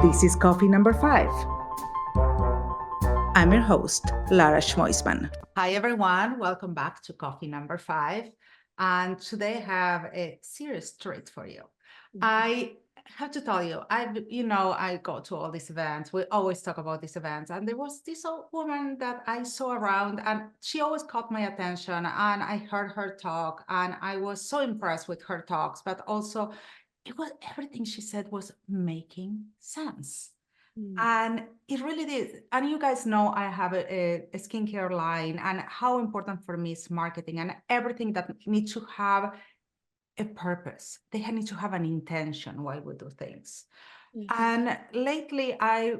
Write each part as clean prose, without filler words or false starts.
This is coffee number 5. I'm your host, Lara Schmoisman. Hi, everyone. Welcome back to coffee number 5. And today I have a serious treat for you. I have to tell you, I go to all these events. We always talk about these events. And there was this old woman that I saw around, and she always caught my attention. And I heard her talk, and I was so impressed with her talks, but also everything she said was making sense. And it really did. And you guys know I have a skincare line, and how important for me is marketing and everything that needs to have a purpose. They need to have an intention why we do things. And lately I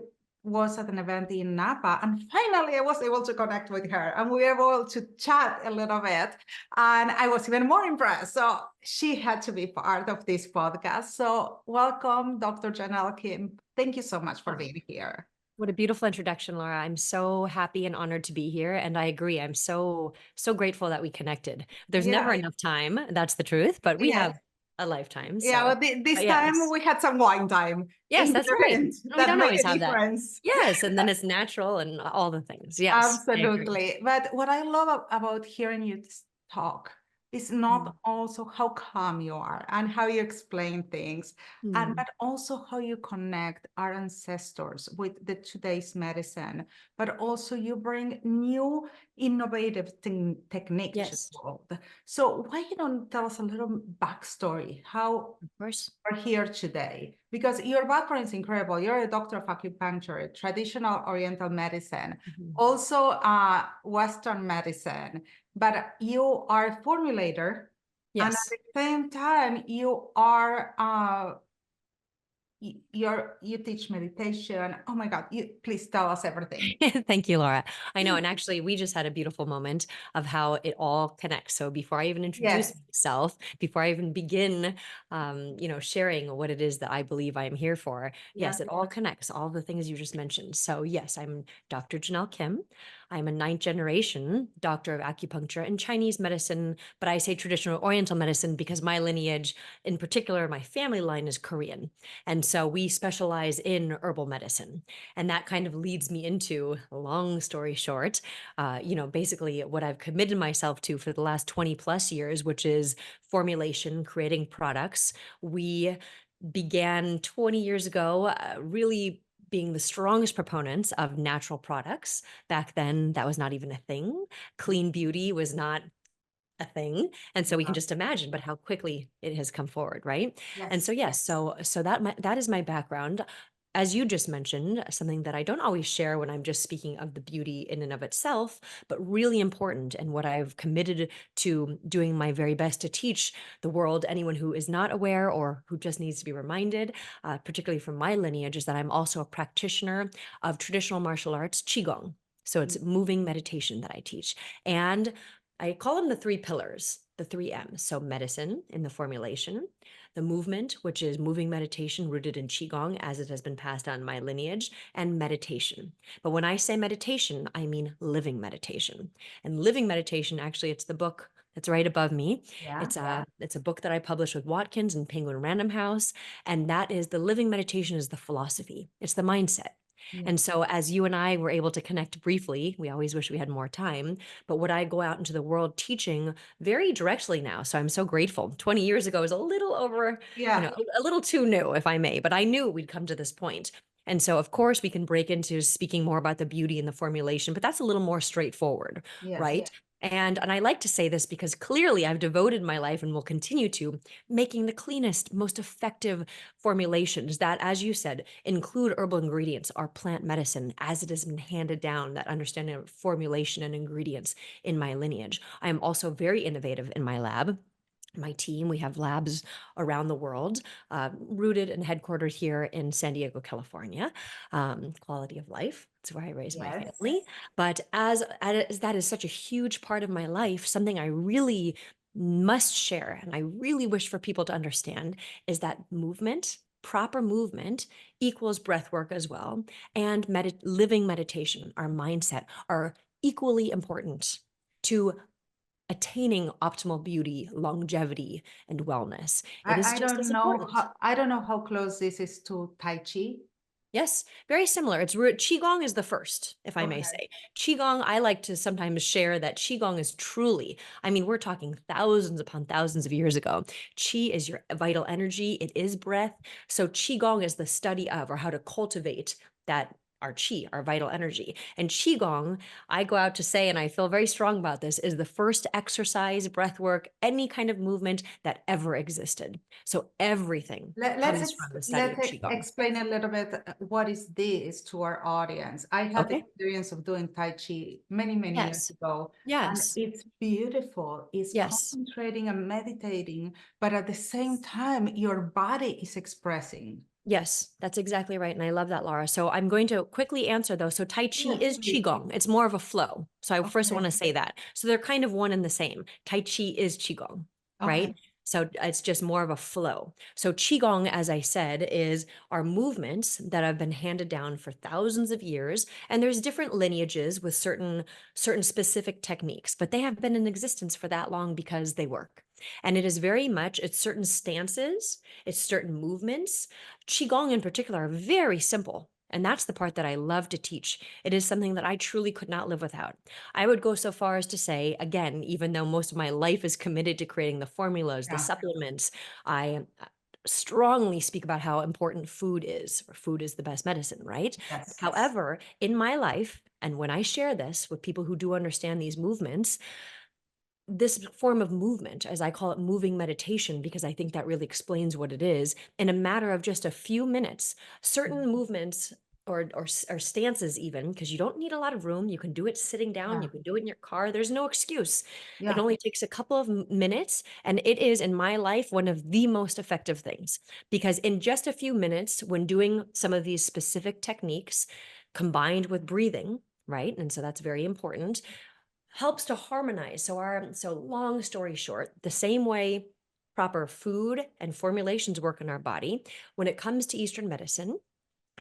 was at an event in Napa, and finally I was able to connect with her, and we were able to chat a little bit, and I was even more impressed. So she had to be part of this podcast. So welcome, Dr. Jenelle Kim. Thank you so much for being here. What a beautiful introduction, Laura. I'm so happy and honored to be here. And I agree. I'm so grateful that we connected. There's never enough time. That's the truth, but we have a lifetime. Yeah, well, this time we had some wine time. Yes, that's right. We don't always have that. Yes, and then it's natural and all the things. Yes, absolutely. But what I love about hearing you talk is not also how calm you are and how you explain things, but also how you connect our ancestors with the today's medicine, but also you bring new innovative techniques to the world. So why you don't tell us a little backstory, how we're here today? Because your background is incredible. You're a doctor of acupuncture, traditional Oriental medicine, also Western medicine, but you are a formulator. And at the same time, you are you teach meditation. Oh my God, please tell us everything. Thank you, Laura. I know. And actually, we just had a beautiful moment of how it all connects. So before I even introduce myself, before I even begin, sharing what it is that I believe I am here for, yes, it all connects, all the things you just mentioned. So yes, I'm Dr. Jenelle Kim. I'm a 9th generation doctor of acupuncture and Chinese medicine, but I say traditional Oriental medicine because my lineage, in particular, my family line is Korean. And so we specialize in herbal medicine. And that kind of leads me into, long story short, basically what I've committed myself to for the last 20 plus years, which is formulation, creating products. We began 20 years ago, really being the strongest proponents of natural products. Back then, that was not even a thing. Clean beauty was not a thing. And so we can just imagine, but how quickly it has come forward, right? And so, yes, so that is my background. As you just mentioned, something that I don't always share when I'm just speaking of the beauty in and of itself, but really important, and what I've committed to doing my very best to teach the world, anyone who is not aware or who just needs to be reminded, particularly from my lineage, is that I'm also a practitioner of traditional martial arts, Qigong. So it's moving meditation that I teach. And I call them the 3 pillars, the 3 M's. So medicine in the formulation, the movement, which is moving meditation rooted in Qigong as it has been passed on in my lineage, and meditation. But when I say meditation, I mean living meditation. And living meditation, actually, it's the book that's right above me. It's a book that I published with Watkins and Penguin Random House. And that is the living meditation is the philosophy. It's the mindset. And so as you and I were able to connect briefly, we always wish we had more time, but what I go out into the world teaching very directly now. So I'm so grateful. 20 years ago is a little over, a little too new, if I may, but I knew we'd come to this point. And so, of course, we can break into speaking more about the beauty and the formulation, but that's a little more straightforward, right? And I like to say this because clearly I've devoted my life and will continue to making the cleanest, most effective formulations that, as you said, include herbal ingredients, are plant medicine, as it has been handed down, that understanding of formulation and ingredients in my lineage. I am also very innovative in my lab. My team, we have labs around the world, rooted and headquartered here in San Diego, California. Quality of life, it's where I raised my family. But as that is such a huge part of my life, something I really must share, and I really wish for people to understand, is that movement, proper movement, equals breath work as well. And living meditation, our mindset, are equally important to attaining optimal beauty, longevity, and wellness. It is I don't know how close this is to Tai Chi. Yes, very similar. Qigong is the first, if I may Okay. say. Qigong, I like to sometimes share that Qigong is truly, I mean, we're talking thousands upon thousands of years ago. Qi is your vital energy, it is breath. So Qigong is the study of, or how to cultivate that our qi, our vital energy. And Qigong, I go out to say, and I feel very strong about this, is the first exercise, breath work, any kind of movement that ever existed. So everything comes from the study of Qigong. Explain a little bit what is this to our audience. I had the Okay. experience of doing Tai Chi many, many years Yes. ago, and Yes. it's beautiful. It's Yes. concentrating and meditating, but at the same time, your body is expressing. Yes, that's exactly right. And I love that, Lara. So I'm going to quickly answer though. So Tai Chi Yes, is please. Qigong. It's more of a flow. So I first want Okay. to say that. So they're kind of one and the same. Tai Chi is Qigong, Okay. right? So it's just more of a flow. So Qigong, as I said, is our movements that have been handed down for thousands of years. And there's different lineages with certain specific techniques, but they have been in existence for that long because they work. And it is very much, it's certain stances, it's certain movements. Qigong in particular are very simple. And that's the part that I love to teach. It is something that I truly could not live without. I would go so far as to say, again, even though most of my life is committed to creating the formulas, the Yeah. supplements, I strongly speak about how important food is. Food is the best medicine, right? Yes. However, in my life, and when I share this with people who do understand these movements, this form of movement, as I call it, moving meditation, because I think that really explains what it is, in a matter of just a few minutes, certain movements or stances even, because you don't need a lot of room. You can do it sitting down, Yeah. you can do it in your car. There's no excuse. It Yeah. only takes a couple of minutes, and it is, in my life, one of the most effective things. Because in just a few minutes, when doing some of these specific techniques combined with breathing, right? And so that's very important, helps to harmonize. So long story short, the same way proper food and formulations work in our body, when it comes to Eastern medicine,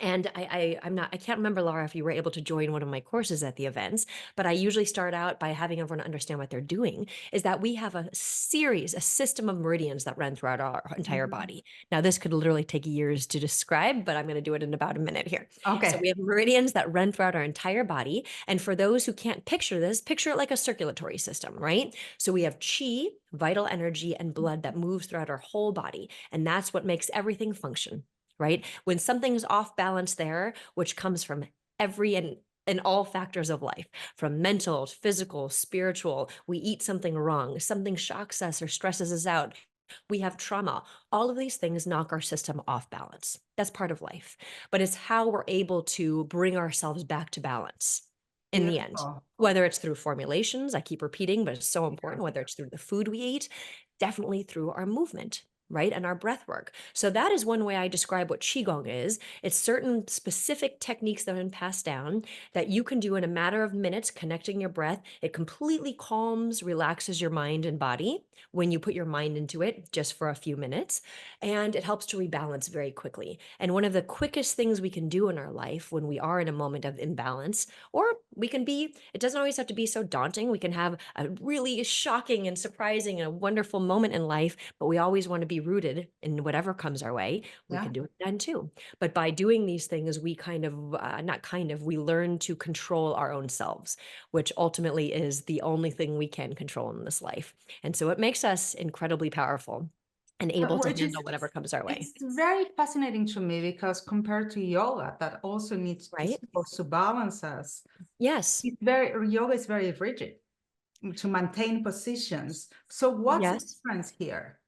and I can't remember, Lara, if you were able to join one of my courses at the events, but I usually start out by having everyone understand what they're doing, is that we have a system of meridians that run throughout our entire Mhm. body. Now, this could literally take years to describe, but I'm going to do it in about a minute here. So Okay. we have meridians that run throughout our entire body. And for those who can't picture this, picture it like a circulatory system, right? So we have chi, vital energy, and blood that moves throughout our whole body. And that's what makes everything function, right? When something's off balance there, which comes from every and all factors of life, from mental, physical, spiritual, we eat something wrong, something shocks us or stresses us out, we have trauma. All of these things knock our system off balance. That's part of life. But it's how we're able to bring ourselves back to balance in the end. Beautiful. Whether it's through formulations, I keep repeating, but it's so important, whether it's through the food we eat, definitely through our movement, right? And our breath work. So that is one way I describe what Qigong is. It's certain specific techniques that have been passed down that you can do in a matter of minutes, connecting your breath. It completely calms, relaxes your mind and body when you put your mind into it just for a few minutes. And it helps to rebalance very quickly. And one of the quickest things we can do in our life when we are in a moment of imbalance, or we can be, it doesn't always have to be so daunting. We can have a really shocking and surprising and wonderful moment in life, but we always want to be rooted in whatever comes our way. We Yeah. can do it then too. But by doing these things, we we learn to control our own selves, which ultimately is the only thing we can control in this life. And so it makes us incredibly powerful and able to Which is, handle whatever comes our way, it's very fascinating to me because compared to yoga, that also needs is right? supposed to balance us. Yes. Yoga is very rigid to maintain positions. So what's the Yes. difference here?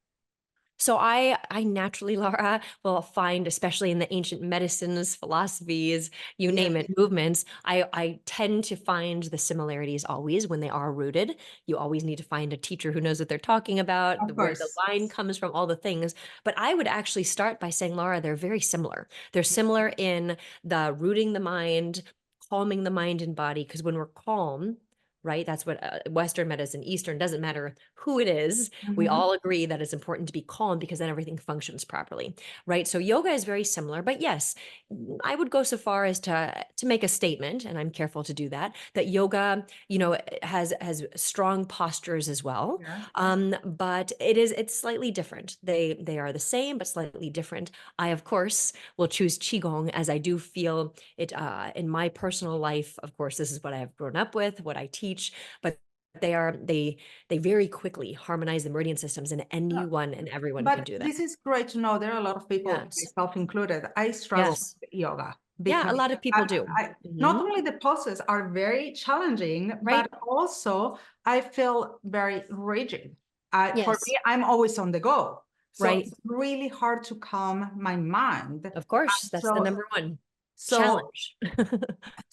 So I naturally, Laura, will find, especially in the ancient medicines, philosophies, you Yes, name it, movements, I tend to find the similarities always when they are rooted. You always need to find a teacher who knows what they're talking about, of where the course. line comes from, all the things. But I would actually start by saying, Laura, they're very similar. They're similar in the rooting the mind, calming the mind and body, because when we're calm, right? That's what Western medicine, Eastern, doesn't matter who it is. We Mhm. all agree that it's important to be calm because then everything functions properly, right? So yoga is very similar, but yes, I would go so far as to make a statement, and I'm careful to do that, that yoga, has strong postures as well. Yes. But it's slightly different. They are the same, but slightly different. I, of course, will choose Qigong as I do feel it in my personal life. Of course, this is what I have grown up with, what I teach, but they very quickly harmonize the meridian systems, and Uh, anyone and everyone can But do that. this is great to know. There are a lot of people, Yes. myself included. I struggle Yes. with yoga Yeah, a because lot of people do. not Mhm. only the poses are very challenging, but Right? also I feel very rigid. For Yes. me, I'm always on the go. So Right. it's really hard to calm my mind. Of course, that's the So, number one so challenge.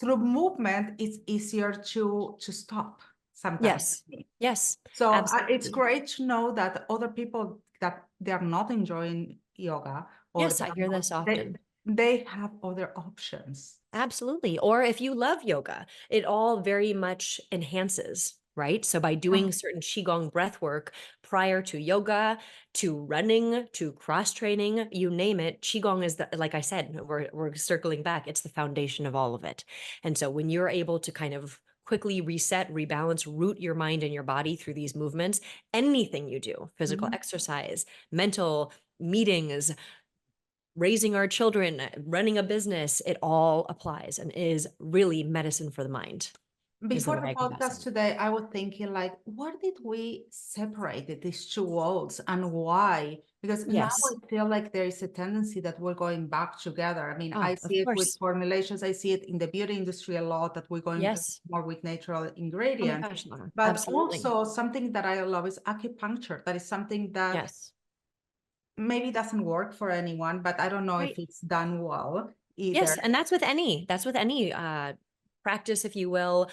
through movement, it's easier to stop sometimes. Yes. Yes, So it's absolutely. great to know that other people that they are not enjoying yoga or Yes, I hear this they often. they have other options. Absolutely. Or if you love yoga, it all very much enhances, right? So by Yeah. doing certain Qigong breath work prior to yoga, to running, to cross training, you name it, Qigong is the, like I said, we're circling back, it's the foundation of all of it. And so when you're able to kind of quickly reset, rebalance, root your mind and your body through these movements, anything you do, physical Mhm. exercise, mental meetings, raising our children, running a business, it all applies and is really medicine for the mind, is the Before way the I can best say podcast it. today, I was thinking like, what did we separate these two worlds and why? Because now Yes. I feel like there is a tendency that we're going back together. I mean, I Oh, of see it with course. formulations. I see it in the beauty industry a lot that we're going Yes. more with natural Oh my ingredients. gosh, Laura. But Absolutely. also something that I love is acupuncture. That is something that Yes. maybe doesn't work for anyone, but I don't know if Right. it's done well either. Yes, and that's with any practice, if you will,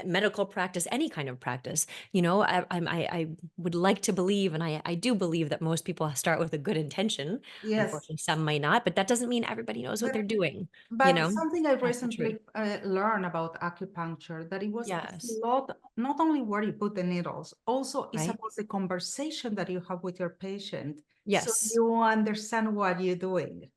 medical practice, any kind of practice. I would like to believe, and I do believe that most people start with a good intention. Yes. Unfortunately, some may not, but that doesn't mean everybody knows what But they're doing. You But know, something I that's the truth. recently learned about acupuncture that it's Yes. a lot, not only where you put the needles, also it's Right. about the conversation that you have with your patient, so Yes. you understand what you're doing.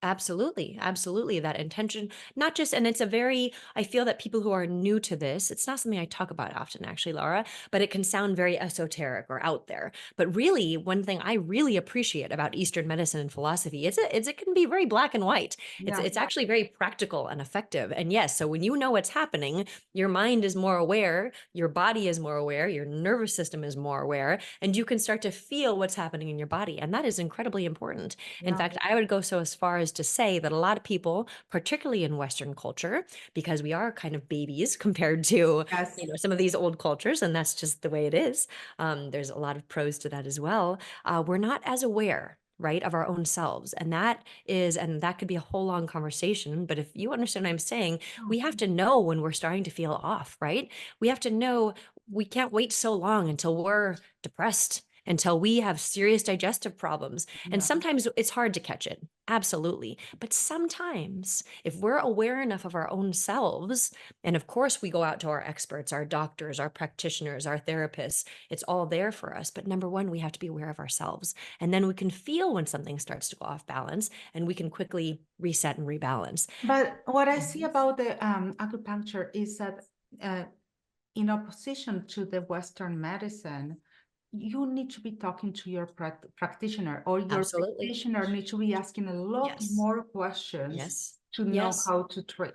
Absolutely, absolutely. That intention, not just, and it's a very, I feel that people who are new to this, it's not something I talk about often, actually, Laura, but it can sound very esoteric or out there. But really, one thing I really appreciate about Eastern medicine and philosophy is it can be very black and white. It's Yeah. it's actually very practical and effective. And yes, so when you know what's happening, your mind is more aware, your body is more aware, your nervous system is more aware, and you can start to feel what's happening in your body. And that is incredibly important. In Yeah. fact, I would go so as far as to say that a lot of people, particularly in Western culture, because we are kind of babies compared to, Yes. some of these old cultures, and that's just the way it is. There's a lot of pros to that as well. We're not as aware, right, of our own selves. And that could be a whole long conversation. But if you understand what I'm saying, we have to know when we're starting to feel off, right? We have to know we can't wait so long until we're depressed, until we have serious digestive problems. And Yeah. sometimes it's hard to catch it. Absolutely. But sometimes, if we're aware enough of our own selves, and of course, we go out to our experts, our doctors, our practitioners, our therapists, it's all there for us. But number one, we have to be aware of ourselves. And then we can feel when something starts to go off balance and we can quickly reset and rebalance. But what I see Mhm. about the acupuncture is that uh, in opposition to the Western medicine, you need to be talking to your practitioner, or your Absolutely. practitioner needs to be asking a lot Yes. more questions Yes. to know Yes. how to treat.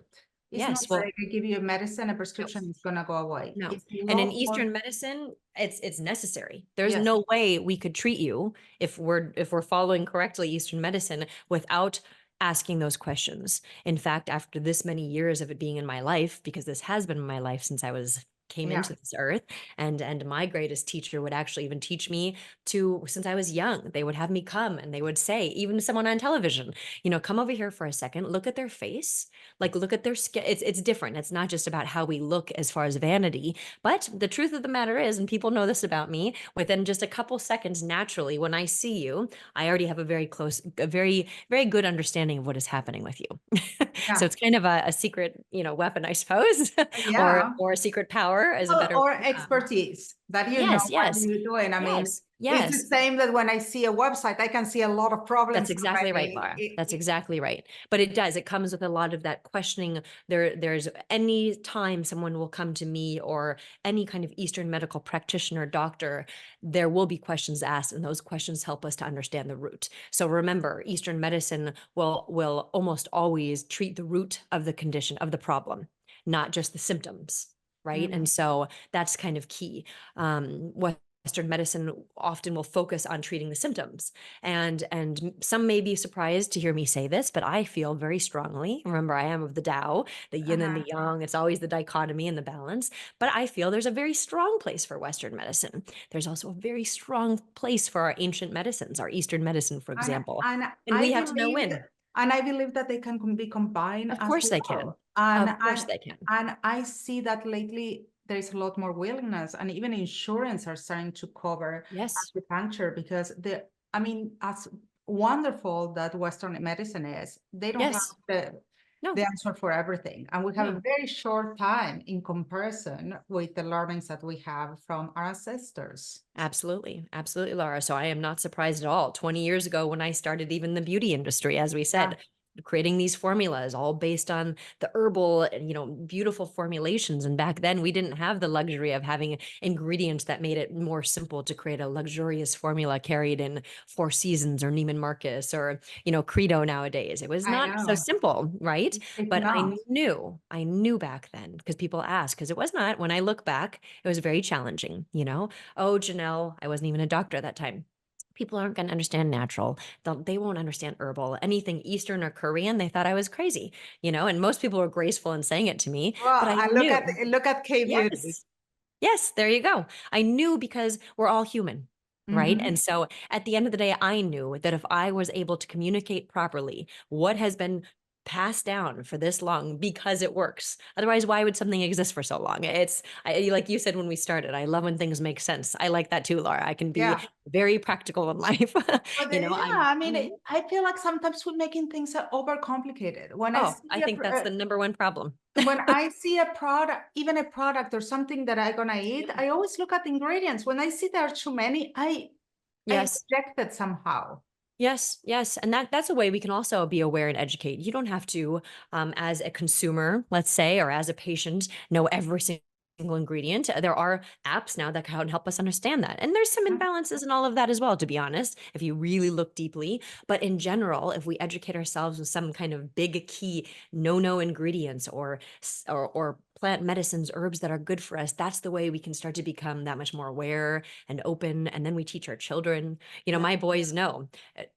It's not Yes. like Well, I give you a medicine, a no. prescription is gonna go away. No. It's a And in lot more. Eastern medicine, it's necessary. There's Yes. no way we could treat you if we're following correctly Eastern medicine without asking those questions. In fact, after this many years of it being in my life, because this has been in my life since I was came Yeah. into this earth, and my greatest teacher would actually even teach me to, since I was young, they would have me come and they would say, even someone on television, come over here for a second, look at their face, like look at their skin. It's different. It's not just about how we look as far as vanity, but the truth of the matter is, and people know this about me, within just a couple seconds, naturally, when I see you, I already have a very, very good understanding of what is happening with you. So Yeah. it's kind of a secret, weapon, I suppose, or Yeah. or a secret power power is a better or word. expertise that you know Yes, what yes, you're doing. I mean, yes, it's the yes. same that when I see a website, I can see a lot of problems That's exactly right, already. Lara. That's exactly right. But it does. It comes with a lot of that questioning. There's any time someone will come to me or any kind of Eastern medical practitioner, doctor, there will be questions asked, and those questions help us to understand the root. So remember, Eastern medicine will almost always treat the root of the condition, of the problem, not just the symptoms, right? And so that's kind of key. What Western medicine often will focus on treating the symptoms. And some may be surprised to hear me say this, but I feel very strongly, remember, I am of the Tao, the yin and the yang. It's always the dichotomy and the balance. But I feel there's a very strong place for Western medicine. There's also a very strong place for our ancient medicines, our Eastern medicine, for example. And we have to know when. And I believe that they can be combined Of as course they well. can. Of course they can. And I see that lately there's a lot more willingness, and even insurance are starting to cover acupuncture, because I mean, as wonderful that Western medicine is, they don't have the answer for everything. And we have a very short time in comparison with the learnings that we have from our ancestors. Absolutely. Absolutely, Lara. So I am not surprised at all. 20 years ago, when I started even the beauty industry, as we said, creating these formulas all based on the herbal and, beautiful formulations. And back then we didn't have the luxury of having ingredients that made it more simple to create a luxurious formula carried in Four Seasons or Neiman Marcus or, Credo nowadays. It was not so simple, right? But I knew back then, because people ask, because it was not, when I look back, it was very challenging, Oh, Jenelle, I wasn't even a doctor at that time. People aren't going to understand natural. They won't understand herbal. Anything Eastern or Korean, they thought I was crazy, and most people were graceful in saying it to me. Well, but I look knew. at K-beauty. Yes, there you go. I knew, because we're all human, right? And so at the end of the day, I knew that if I was able to communicate properly what has been passed down for this long, because it works. Otherwise, why would something exist for so long? Like you said when we started, I love when things make sense. I like that too, Lara. I can be very practical in life. I mean, I feel like sometimes we're making things overcomplicated. I think that's the number one problem. When I see a product, even a product or something that I'm gonna eat, I always look at the ingredients. When I see there are too many, I reject it somehow. Yes, yes. And that's a way we can also be aware and educate. You don't have to, as a consumer, let's say, or as a patient, know every single ingredient. There are apps now that can help us understand that. And there's some imbalances and all of that as well, to be honest, if you really look deeply. But in general, if we educate ourselves with some kind of big key no ingredients or plant medicines, herbs that are good for us, that's the way we can start to become that much more aware and open. And then we teach our children. My boys know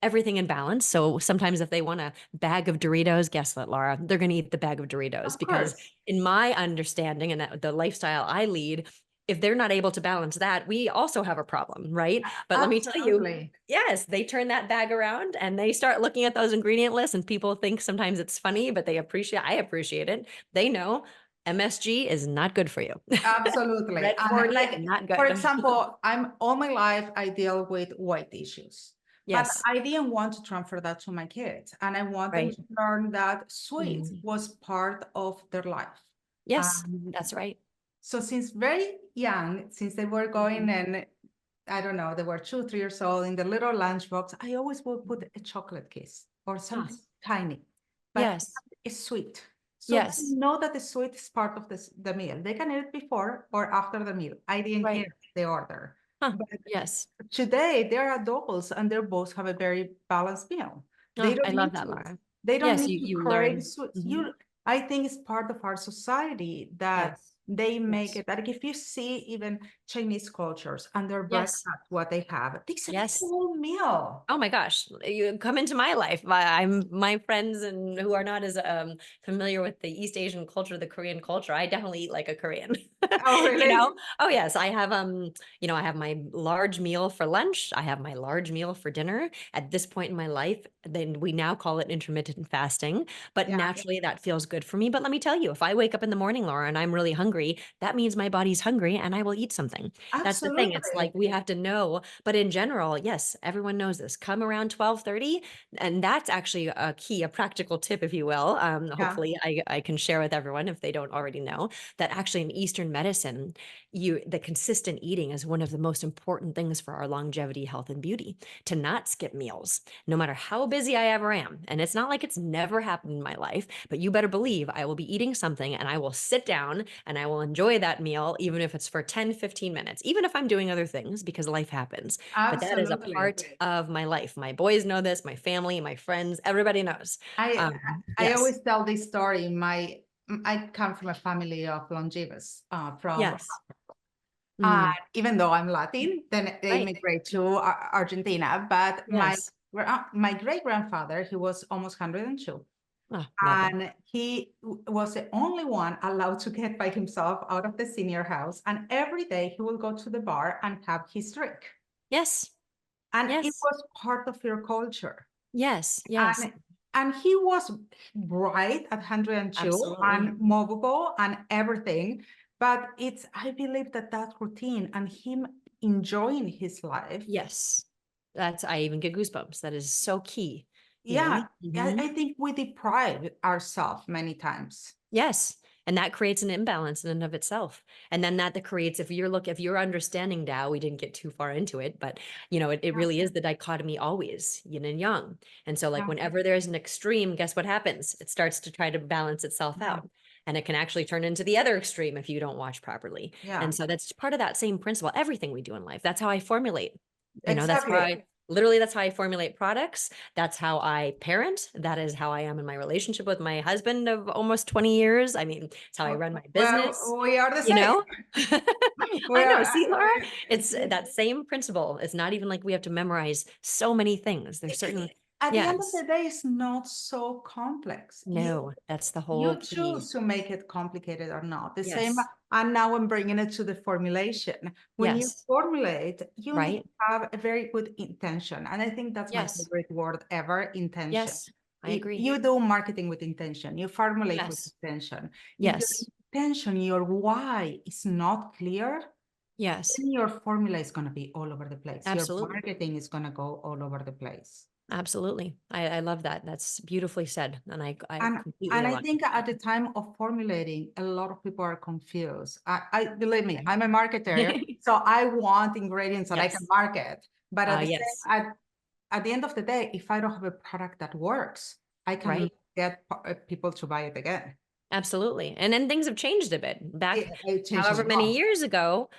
everything in balance. So sometimes if they want a bag of Doritos, guess what, Lara? They're going to eat the bag of Doritos, because in my understanding and the lifestyle I lead, if they're not able to balance that, we also have a problem, right? But let me tell you, yes, they turn that bag around and they start looking at those ingredient lists, and people think sometimes it's funny, but I appreciate it. They know MSG is not good for you. Absolutely. Red 40, not good. For example, all my life, I deal with weight issues. Yes. But I didn't want to transfer that to my kids. And I want them to learn that sweet was part of their life. Yes, that's right. So since very young, since they were going and I don't know, they were 2, 3 years old, in the little lunchbox, I always would put a chocolate kiss or something tiny. But it's sweet. So they know that the sweet is part of the meal. They can eat it before or after the meal. I didn't care the order. But today they're adults and they both have a very balanced meal. They don't I love that, Lara. They don't need to crave sweets. I think it's part of our society that they make it. Like if you see even Chinese cultures and their breakfast, what they have, it's a full meal. Oh my gosh, you come into my life. My friends and who are not as familiar with the East Asian culture, the Korean culture, I definitely eat like a Korean. Oh, really? Oh yes, I have I have my large meal for lunch. I have my large meal for dinner. At this point in my life, then we now call it intermittent fasting, but naturally that feels good for me. But let me tell you, if I wake up in the morning, Laura, and I'm really hungry, hungry, that means my body's hungry and I will eat something. That's the thing. It's like Absolutely. we have to know, but in general, yes, everyone knows this. Come around 12:30, and that's actually a key, a practical tip, if you will. Yeah, Hopefully I can share with everyone if they don't already know that actually in Eastern medicine, the consistent eating is one of the most important things for our longevity, health, and beauty. To not skip meals, no matter how busy I ever am. And it's not like it's never happened in my life, but you better believe I will be eating something and I will sit down and I will enjoy that meal, even if it's for 10, 15 minutes, even if I'm doing other things because life happens. But that is a absolutely. part of my life. My boys know this, my family, my friends, everybody knows. I I Yes. always tell this story. I come from a family of longevous from Yes. even though I'm Latin, then they Right. immigrate to Argentina. But Yes. my great grandfather, he was almost 102. Oh, lovely. And he was the only one allowed to get by himself out of the senior house. And every day he will go to the bar and have his drink. Yes. And it Yes. was part of your culture. Yes. Yes. And and he was bright at 102 Absolutely. and movable and everything. But it's, I believe that routine and him enjoying his life. Yes. I even get goosebumps. That is so key, you know? Yeah, I think we deprive ourselves many times. Yes. And that creates an imbalance in and of itself. And then that creates, if you're understanding Tao, we didn't get too far into it, but it Yeah, really is the dichotomy always, yin and yang. And so like yeah, whenever there's an extreme, guess what happens? It starts to try to balance itself yeah, out. And it can actually turn into the other extreme if you don't watch properly. yeah, And so that's part of that same principle, everything we do in life. That's how I formulate. That's how exactly. that's how I formulate products. That's how I parent. That is how I am in my relationship with my husband of almost 20 years. I mean, it's how I run my business, Well, we are the you same. know? We I are, know. See, Laura, it's we- that same principle. It's not even like we have to memorize so many things. There's certain, at the end of yes, the day, it's not so complex. no, that's the whole You key. choose to make it complicated or not. The same, Yes, and now I'm bringing it to the formulation. When you yes, formulate, you need right? to have a very good intention. And I think that's my Yes, favorite word ever, intention. yes, I agree. You do marketing with intention, you formulate with Yes, intention. If your yes, intention, your why is not clear, yes, then your formula is going to be all over the place. Your absolutely. marketing is going to go all over the place. Absolutely. I love that. That's beautifully said. And I And completely and I align. think at the time of formulating, a lot of people are confused. I believe me, Okay. I'm a marketer, so I want ingredients that I can Yes. market. But Yes. at the end of the day, if I don't have a product that works, I can Right. get people to buy it again. Absolutely. And then things have changed a bit. Back It changes however a many lot. years ago,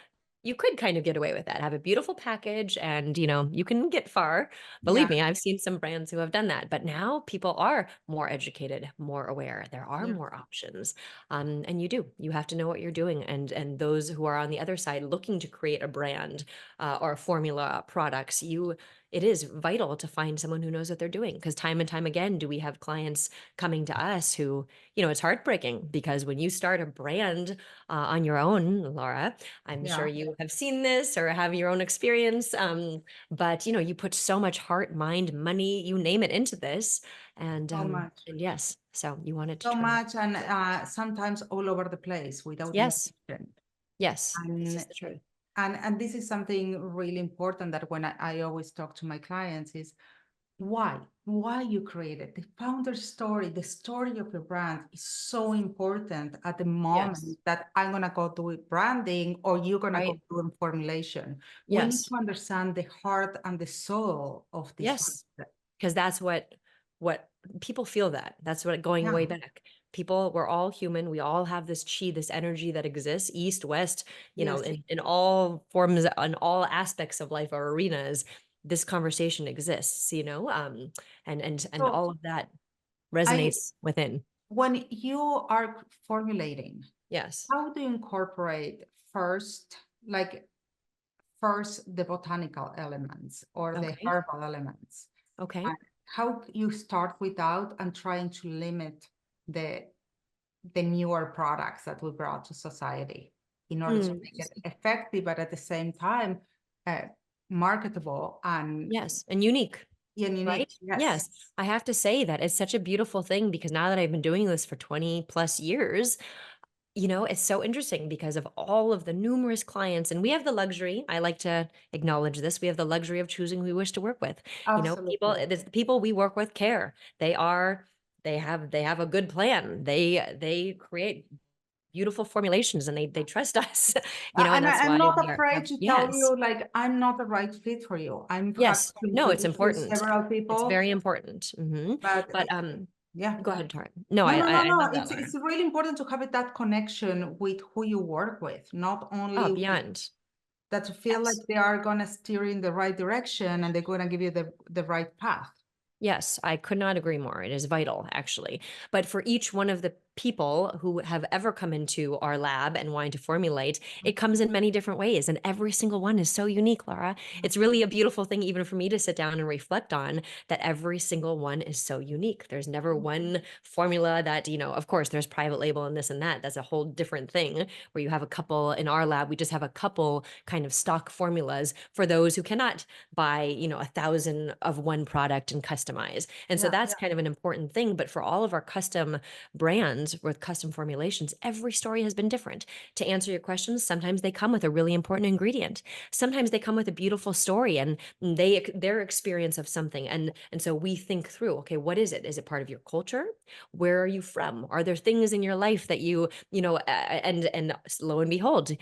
you could kind of get away with that. Have a beautiful package and, you can get far. Yeah, Believe me, I've seen some brands who have done that. But now people are more educated, more aware. There are yeah, more options. And you have to know what you're doing. And those who are on the other side looking to create a brand or a formula products, it is vital to find someone who knows what they're doing because time and time again do we have clients coming to us who it's heartbreaking because when you start a brand on your own, Laura, I'm sure yeah. you have seen this or have your own experience. But you put so much heart, mind, money, you name it into this. And So much. and yes, so you want it to So turn out. much, and sometimes all over the place without Yes, intention. yes, this is And the truth. and this is something really important that when I always talk to my clients is why you created the founder story, the story of your brand is so important at the Yes, moment that I'm gonna go do branding or you're gonna go right. do formulation. We need Yes, to understand the heart and the soul of this yes. brand. Because that's what people feel. That's what going Yeah, way back, people, we're all human, we all have this chi, this energy that exists east west, yes. in all forms, in all aspects of life or arenas. This conversation exists, and So all of that I resonates within. when you are formulating, Yes. how do you incorporate first, like first the botanical elements or the Okay. herbal elements? Okay. And how you start without and trying to limit the newer products that we brought to society in order to Mm. make it effective, but at the same time uh, marketable and Yes, and unique. unique. Right? Yes. Yes. I have to say that it's such a beautiful thing because now that I've been doing this for 20 plus years, It's so interesting because of all of the numerous clients, and we have the luxury, I like to acknowledge this, we have the luxury of choosing who we wish to work with. People, Absolutely. the people we work with care. They have a good plan. They create beautiful formulations and they trust us, and And that's I'm why not we are, afraid to tell yes. you, like, I'm not the right fit for you. I'm happy Yes. to No, it's introduce you to important. several It's people, very important. but But yeah. go ahead, Tara. No, No, I, no, I no, I no. love that, It's Lara. really important to have that connection with who you work with, not Oh, only with beyond. that to feel like Yes. they are gonna steer in the right direction and they're gonna give you the right path. Yes, I could not agree more. It is vital, actually. But for each one of the people who have ever come into our lab and wanting to formulate, it comes in many different ways. And every single one is so unique, Laura. It's really a beautiful thing, even for me to sit down and reflect on that every single one is so unique. There's never one formula that, of course, there's private label and this and that. That's a whole different thing where you have a couple in our lab. We just have a couple kind of stock formulas for those who cannot buy, 1,000 of one product and customize. And so Yeah, that's kind of an important thing. But for all of our custom brands with custom formulations, every story has been different. To answer your questions, sometimes they come with a really important ingredient. Sometimes they come with a beautiful story and their experience of something. And so we think through, okay, what is it? Is it part of your culture? Where are you from? Are there things in your life that and lo and behold,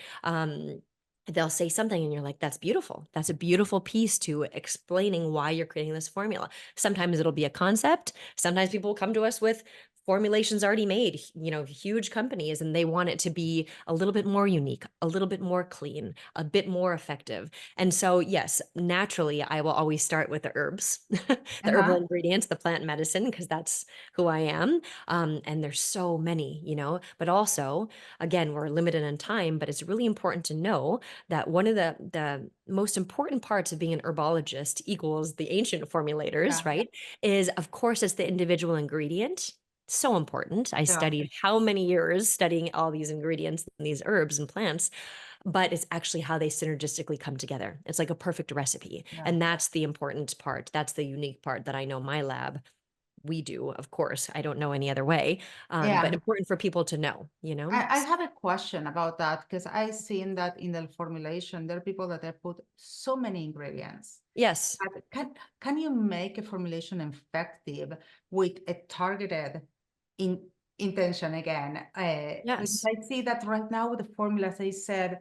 they'll say something and you're like, that's beautiful. That's a beautiful piece to explaining why you're creating this formula. Sometimes it'll be a concept. Sometimes people will come to us with formulations already made, huge companies, and they want it to be a little bit more unique, a little bit more clean, a bit more effective. And so, yes, naturally, I will always start with the herbs, the herbal uh-huh. ingredients, the plant medicine, because that's who I am. And there's so many, but also, again, we're limited in time, but it's really important to know that one of the most important parts of being an herbologist equals the ancient formulators, Yeah, right? Is, of course, it's the individual ingredient. So important. I yeah, studied how many years studying all these ingredients and these herbs and plants, but it's actually how they synergistically come together. It's like a perfect recipe. yeah. And that's the important part. That's the unique part that I know my lab, we do. Of course, I don't know any other way, but Yeah. important for people to know. I have a question about that because I've seen that in the formulation, there are people that have put so many ingredients. Yes, But can you make a formulation effective with a targeted in, intention again? Because yes, I see that right now with the formulas, they said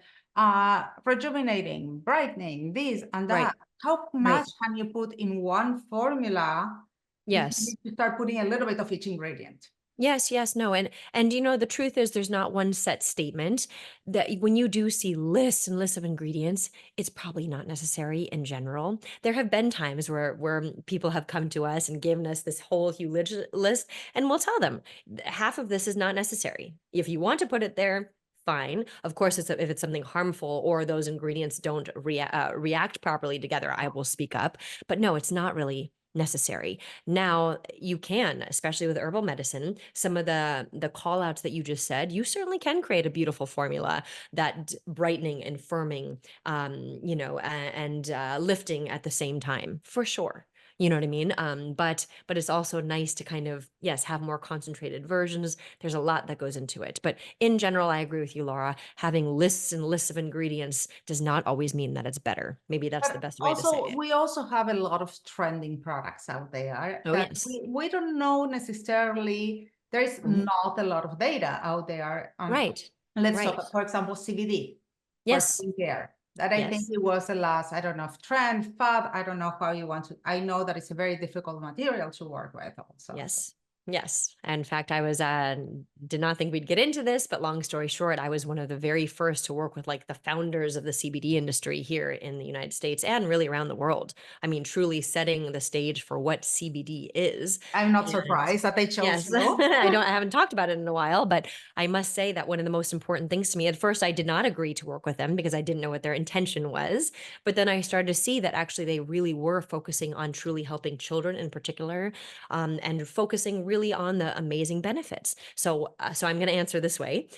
rejuvenating, brightening, this and right, that. How right. much can you put in one formula if you Yes. need to start putting a little bit of each ingredient? Yes, yes, no. And the truth is there's not one set statement that when you do see lists and lists of ingredients, it's probably not necessary in general. There have been times where people have come to us and given us this whole huge list, and we'll tell them half of this is not necessary. If you want to put it there, fine. Of course, if it's something harmful or those ingredients don't react properly together, I will speak up. But no, it's not really necessary. Now, you can, especially with herbal medicine, some of the call outs that you just said, you certainly can create a beautiful formula that brightening and firming, and lifting at the same time, for sure. You know what I mean? But it's also nice to kind of, yes, have more concentrated versions. There's a lot that goes into it. But in general, I agree with you, Laura. Having lists and lists of ingredients does not always mean that it's better. Maybe that's the But best way to say also, it. we also have a lot of trending products out there Oh, that yes. we don't know necessarily. There is Mhm. not a lot of data out there on, Right. let's Right. talk, for example, CBD for Yes. skincare. That I think Yes. it was the last, I don't know, if trend, fad, I don't know how you want to, I know that it's a very difficult material to work with also. Yes. Yes. In fact, I was did not think we'd get into this, but long story short, I was one of the very first to work with like the founders of the CBD industry here in the United States and really around the world. I mean, truly setting the stage for what CBD is. I'm not And surprised that they chose yes, you. I haven't talked about it in a while, but I must say that one of the most important things to me, at first I did not agree to work with them because I didn't know what their intention was. But then I started to see that actually they really were focusing on truly helping children in particular, and focusing really on the amazing benefits. So I'm going to answer this way.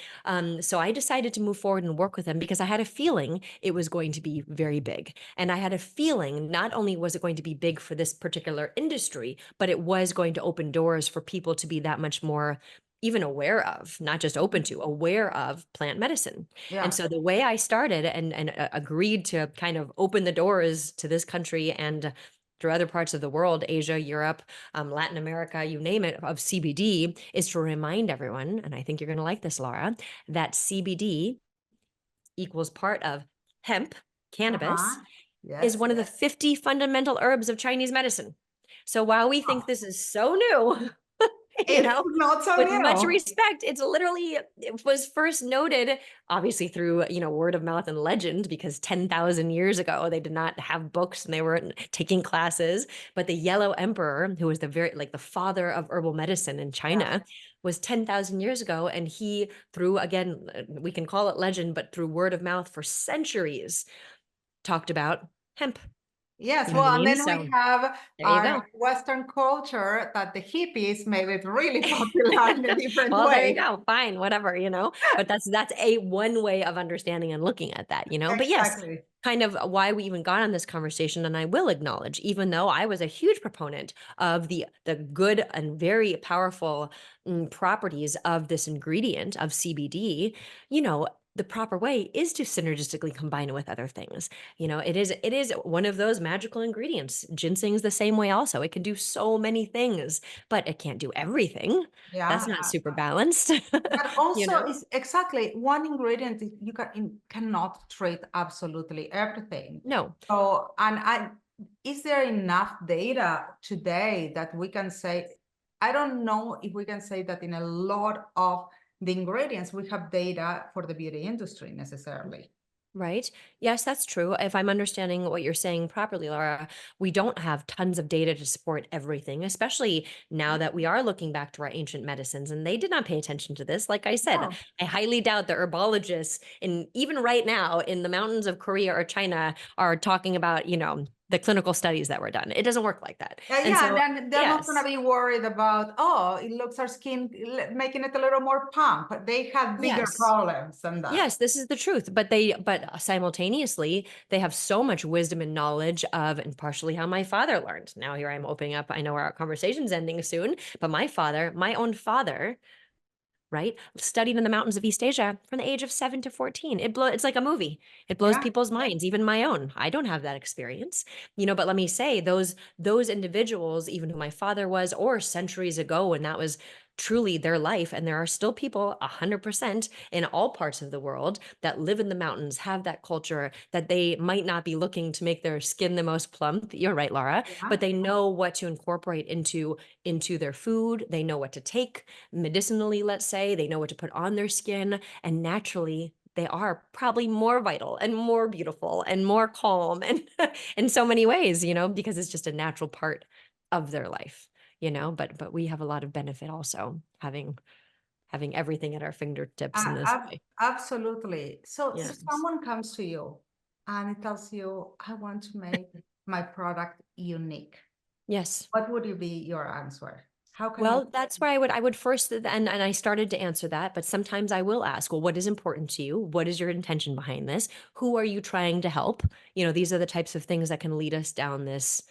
So I decided to move forward and work with them because I had a feeling it was going to be very big. And I had a feeling not only was it going to be big for this particular industry, but it was going to open doors for people to be that much more even aware of, not just open to, aware of plant medicine. Yeah. And so the way I started and agreed to kind of open the doors to this country and through other parts of the world, Asia, Europe, Latin America, you name it, of CBD, is to remind everyone, and I think you're going to like this, Lara, that CBD equals part of hemp, cannabis, is Yes. one of the 50 fundamental herbs of Chinese medicine. So while we think this is so new, It's not so with much new. respect, it was first noted, obviously through, word of mouth and legend, because 10,000 years ago, they did not have books and they weren't taking classes. But the Yellow Emperor, who was the father of herbal medicine in China, was 10,000 years ago. And he, through, again, we can call it legend, but through word of mouth for centuries, talked about hemp. Yes, You know well, what I and mean? then we So have there you our go. Western culture that the hippies made it really popular in a different Well, there you way. go. Fine, whatever, but that's a one way of understanding and looking at that, But yes, Exactly. kind of why we even got on this conversation, and I will acknowledge, even though I was a huge proponent of the good and very powerful properties of this ingredient of CBD, the proper way is to synergistically combine it with other things. It is one of those magical ingredients. Ginseng's the same way also. It can do so many things, but it can't do everything. Yeah. That's not super balanced. But also is exactly one ingredient cannot treat absolutely everything. No. So, is there enough data today that we can say, I don't know if we can say that in a lot of the ingredients, we have data for the beauty industry necessarily. Right. Yes, that's true. If I'm understanding what you're saying properly, Laura, we don't have tons of data to support everything, especially now that we are looking back to our ancient medicines, and they did not pay attention to this. Like I said, No. I highly doubt the herbologists even right now in the mountains of Korea or China are talking about, the clinical studies that were done. It doesn't work like that. And Yeah, so, then they're not going to yes. be worried about, oh, it looks our skin, making it a little more plump. They have bigger Yes. problems than that. Yes, this is the truth. But simultaneously, they have so much wisdom and knowledge of, and partially how my father learned. Now here I'm opening up. I know our conversation's ending soon, but my own father, right, studied in the mountains of East Asia from the age of 7 to 14. It's like a movie. It blows Yeah. people's minds, even my own. I don't have that experience, but let me say those individuals, even who my father was, or centuries ago when that was truly their life, and there are still people 100% in all parts of the world that live in the mountains, have that culture, that they might not be looking to make their skin the most plump. You're right, Laura, but they know what to incorporate into their food. They know what to take medicinally, let's say. They know what to put on their skin, and naturally they are probably more vital and more beautiful and more calm and in so many ways, because it's just a natural part of their life, but we have a lot of benefit also having everything at our fingertips in this way. Absolutely. So if Yes. someone comes to you and it tells you, I want to make my product unique, Yes. what would be your answer? How can you? Well, that's where I would first, and I started to answer that, but sometimes I will ask, well, what is important to you? What is your intention behind this? Who are you trying to help? These are the types of things that can lead us down this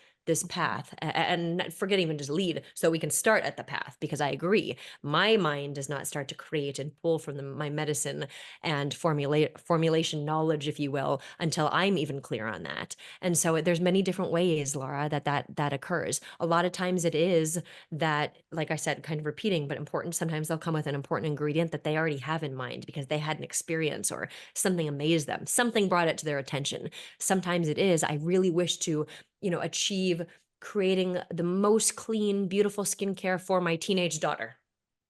path, and forget even just lead, so we can start at the path, because I agree, my mind does not start to create and pull from my medicine and formulation knowledge, if you will, until I'm even clear on that. And so there's many different ways, Laura, that occurs. A lot of times it is that, like I said, kind of repeating, but important. Sometimes they'll come with an important ingredient that they already have in mind because they had an experience or something amazed them, something brought it to their attention. Sometimes it is, I really wish to, achieve creating the most clean, beautiful skincare for my teenage daughter.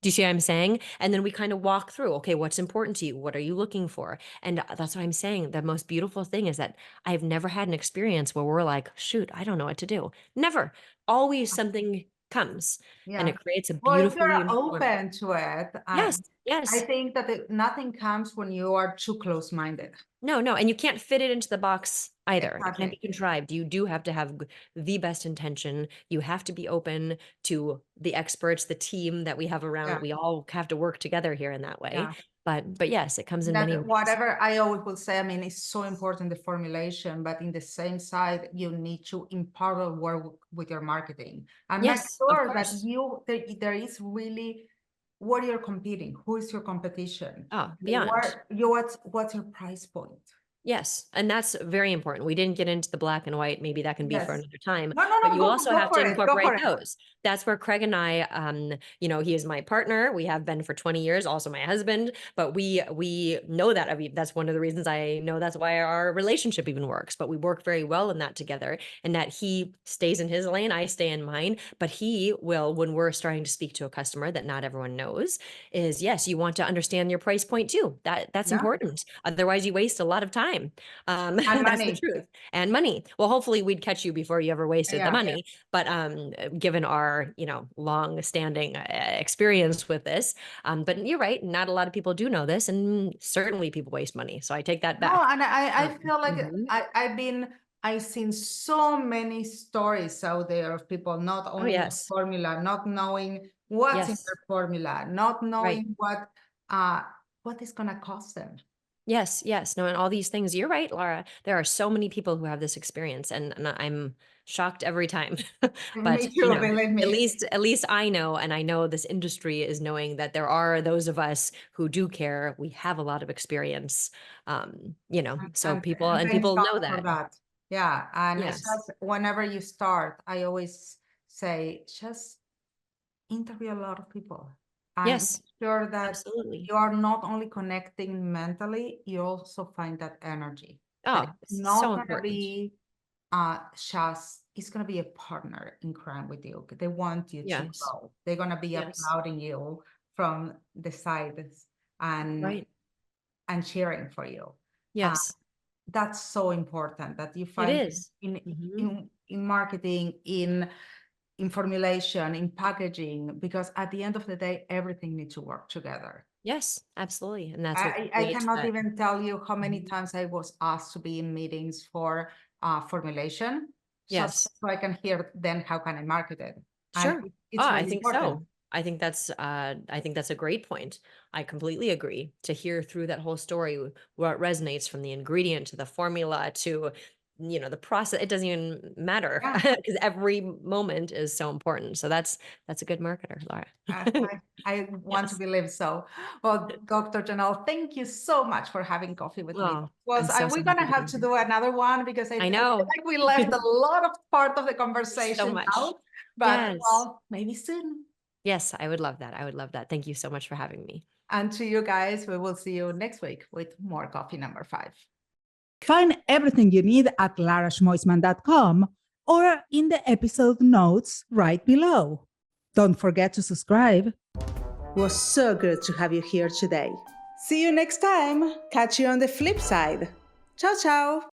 Do you see what I'm saying? And then we kind of walk through, okay, what's important to you? What are you looking for? And that's what I'm saying. The most beautiful thing is that I've never had an experience where we're like, shoot, I don't know what to do. Never. Always something comes and Yeah. it creates a Well, if beautifully you're informed. open to it, Yes, I yes. think that nothing comes when you are too close-minded. No, no. And you can't fit it into the box either. It can't be Exactly. contrived. You do have to have the best intention. You have to be open to the experts, the team that we have around. Yeah. We all have to work together here in that way. Yeah. But yes, it comes in many That ways. whatever I always will say, I mean, it's so important, the formulation, but in the same side, you need to in parallel work with your marketing and make Yes, of sure that course. there is really what you're competing, who is your competition, Oh, beyond. what's your price point. Yes. And that's very important. We didn't get into the black and white. Maybe that can be for Yes. another time, No, but you go also have to for it. Go incorporate for it. those. That's where Craig and I, he is my partner. We have been for 20 years, also my husband, but we know that. I mean, that's one of the reasons I know that's why our relationship even works, but we work very well in that together, and that he stays in his lane, I stay in mine, but he will, when we're starting to speak to a customer that not everyone knows, is yes, you want to understand your price point too. That's important. Otherwise you waste a lot of time. And that's money. the truth. And money. Well, hopefully we'd catch you before you ever wasted the money. But given our, long standing experience with this, but you're right. Not a lot of people do know this, and certainly people waste money. So I take that back. No, and I feel like I've seen so many stories out there of people not owning a formula, not knowing what's in their formula, not knowing what is gonna cost them. Yes. No, and all these things. You're right, Lara. There are so many people who have this experience, and I'm shocked every time. But Me too, believe me. at least I know, and I know this industry is knowing that there are those of us who do care. We have a lot of experience, so people know that. Yeah, and Yes. just whenever you start, I always say, just interview a lot of people. And Yes. make sure that Absolutely. you are not only connecting mentally, you also find that energy. Oh, It's not so gonna important. be just, it's gonna be a partner in crime with you. They want you to grow. They're gonna be applauding you from the sides and cheering for you. Yes. That's so important that you find It is. in marketing, in formulation, in packaging, because at the end of the day, everything needs to work together. Yes, absolutely. And that's I cannot even tell you how many times I was asked to be in meetings for formulation. Yes. So I can hear then how can I market it. Sure. And it's really I think important. so. I think that's a great point. I completely agree. To hear through that whole story, where it resonates from the ingredient to the formula to the process, it doesn't even matter because every moment is so important. So that's a good marketer, Lara. I want to believe so. Well, Dr. Jenelle, thank you so much for having coffee with me. We're gonna have to do another one because I know feel like we left a lot of part of the conversation out. But well, maybe soon. Yes, I would love that. I would love that. Thank you so much for having me. And to you guys, we will see you next week with more coffee number 5. Find everything you need at laraschmoisman.com or in the episode notes right below. Don't forget to subscribe. It was so good to have you here today. See you next time. Catch you on the flip side. Ciao, ciao.